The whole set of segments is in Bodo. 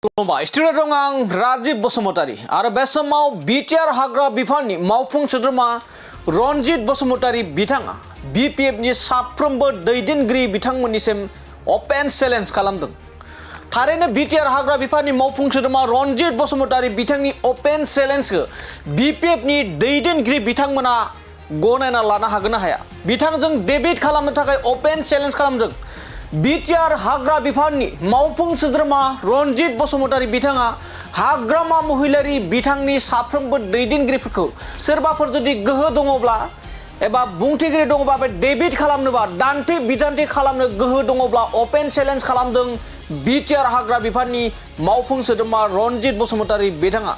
स्टुडिअ दं आं राजिब बसुमतारी आरो बे समाव बिटिआर हाग्रा बिफाननि मावफुं सोद्रोमा रनजित बसुमतारी बिथाङा बिपिएफनि साफ्रोमबो दैदेनगिरि बिथांमोननिसिम अपेन चेलेन्ज खालामदों। थारैनो बिटिआर हाग्रा बिफाननि मावफुं सोद्रोमा रनजित बसुमतारी बिथांनि अपेन चेलेन्जखौ बिपिएफनि दैदेनगिरि बिथांमोना गनायना लानो हागोन ना हाया? बिथांजों डेबिट खालामनो थाखाय अपेन चेलेन्ज खालामदों। बिटिआर हाग्रा बिफाननि मावफुं सोद्रोमा रनजित बसुमतारी बिथाङा हाग्रामा महिलारि बिथांनि साफ्रोमबो दैदेनगिरिफोरखौ सोरबाफोर जुदि गोहो दङब्ला एबा बुंथिगिरि दङबा बे डेबिट खालामनोबा दान्थे बिदान्थे खालामनो गोहो दङब्ला अपेन चेलेन्ज खालामदों बिटिआर हाग्रा बिफाननि मावफुं सोद्रोमा रनजित बसुमतारी बिथाङा।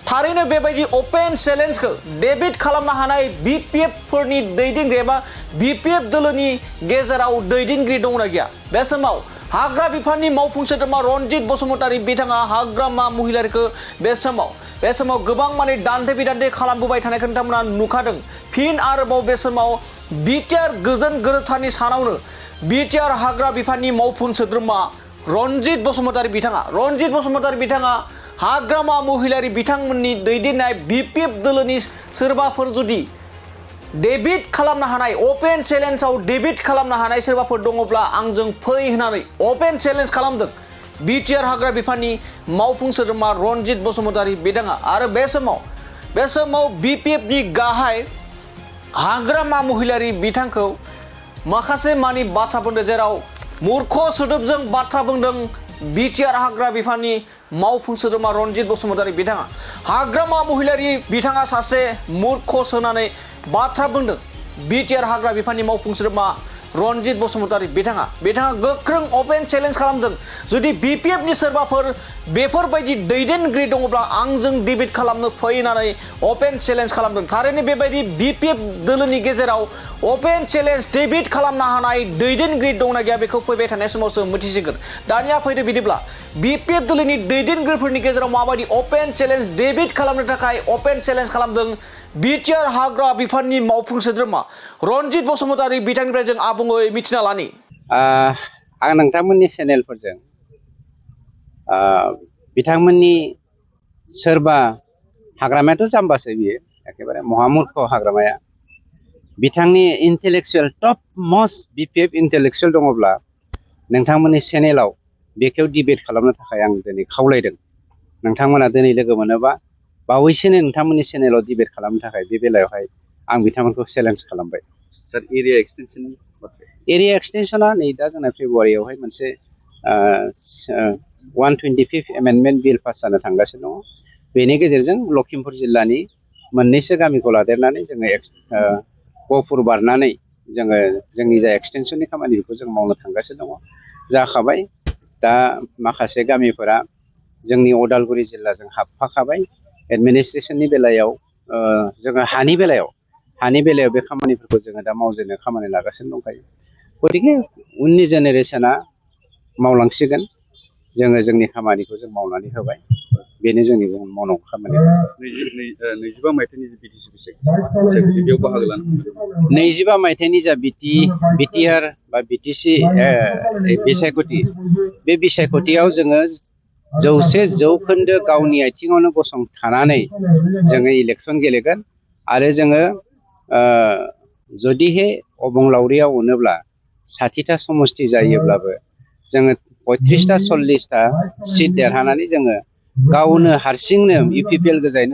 थारैनो बेबायदि अपेन चेलेन्जखौ डेबिट खालामनो हानाय बिपिएफ फोरनि दैदेनगिरि एबा बिपिएफ दोलोनि गेजेराव दैदेनगिरि दंना गैया? बे समाव हाग्रा बिफाननि मावफुं सोद्रोमा रनजित बसुमतारी बिथाङा हाग्रामा महिलारिखौ बे समाव गोबां माने दान्थे बिदान्थे खालामबोबाय थानायखौ नोंथांमोना नुखादों। फिन आरोबाव बे समाव बिटिआर गोजोन गोरोबथानि सानावनो बिटिआर हाग्रा बिफाननि मावफुं सोद्रोमा रनजित बसुमतारी बिथाङा हाग्रामा महिलारि बिथांमोननि दैदेननाय बिपिएफ दोलोनि सोरबाफोर जुदि डेबिट खालामनो हानाय अपेन चेलेन्जआव डेबिट खालामनो हानाय सोरबाफोर दङब्ला आंजों फै होननानै अपेन चेलेन्ज खालामदों बिटिआर हाग्रा बिफाननि मावफुं सोद्रोमा रनजित बसुमतारी बिथाङा। आरो बे समाव बिपिएफनि गाहाय हाग्रामा महिलारि बिथांखौ माखासे मानि बाथ्रा बुंदों, जेराव मूर्ख सोदोबजों बाथ्रा बुंदों बिटिआर हाग्रा बिफाननि मावफुं सोद्रोमा रनजित बसुमतारी बिथाङा। हाग्रामा महिलारि बिथाङा सासे मूर्ख होननानै बाथ्रा बुंदों बिटिआर हाग्रा बिफाननि मावफुं सोद्रोमा रनजित बसुमतारी बिथाङा गोख्रों अपेन चेलेन्ज खालामदों। जुदि बिपिएफनि सोरबाफोर बेफोरबायदि दैदेनगिरि दङब्ला आंजों डेबिट खालामनो फै होननानै अपेन चेलेन्ज खालामदों। थारैनो बेबायदि बिपिएफ दोलोनि गेजेराव अपेन चेलेन्ज डेबिट खालामनो हानाय दैदेनगिरि दंना गैया बेखौ फैबाय थानाय समावसो मिथिसिगोन। दानिया फैदो बिदिब्ला बिपिएफ दोलोनि दैदेनगिरिफोरनि गेजेराव माबायदि अपेन चेलेन्ज डेबिट खालामनो थाखाय अपेन चेलेन्ज खालामदों बिटिआर हाग्रा बिफाननि मावफुं सोद्रोमा रनजित बसुमतारी बिथांनिफ्राय जों आबुङै मिथिना लानि। आं नोंथांमोननि चेनेलफोरजों बिथांमोननि सोरबा हाग्रामायाथ' जाम्बासो बियो, एखेबारे महामुर्ख हाग्रामाया। बिथांनि intellectual top must BPF intellectual दङब्ला नोंथांमोननि चेनेलाव बेखौ डिबेट खालामनो थाखाय आं दिनै खावलायदों। नोंथांमोना दिनै लोगो मोनोबा बावैसोनो नोंथांमोननि चेनेलाव डिबेट खालामनो थाखाय बे बेलायावहाय आं बिथांमोनखौ चेलेन्ज खालामबाय। सर, एरिया एक्सटेनसना नै दा जोंना फेब्रुवारियावहाय मोनसे 125th एमेन्डमेन्ट बिल पास जानो थांगासिनो दङ। बेनि गेजेरजों लखिमपुर जिल्लानि मोननैसो गामिखौ लादेरनानै जोङो गहपुर बारनानै जोङो जोंनि जा एक्सटेनसननि खामानि बेखौ जों मावनो थांगासिनो दङ। जाखाबाय, दा माखासे गामिफोरा जोंनि उदालगुरि जिल्लाजों हाबफाखाबाय। एडमिनिस्ट्रेसननि बेलायाव जोङो हानि बेलायाव बे खामानिफोरखौ जोङो दा मावजेननो खामानि लागासिनो दंखायो। गतिके उननि जेनेरेसना मावलांसिगोन, जोङो जोंनि खामानिखौ जों मावनानै होबाय, बेनो जोंनि मावनांगौ खामानि। 25 मायथाइनि जि बिटिसि बेयाव बाहागो लानो मोनदों। 25 मायथाइनि जा बिटिआर बा बिटिसि बिसायख'थि, बे बिसायख'थियाव जोङो 100% गावनि आथिङावनो गसंथानानै जोङो इलेक्सन गेलेगोन। आरो जोङो जुदिहे अबंलावरियाव मोनोब्ला 60टा समस्ति जायोब्लाबो जोङो 35टा 40टा सिट देरहानानै जोङो गावनो हारसिंनो इउपिपिएल गोजायैनो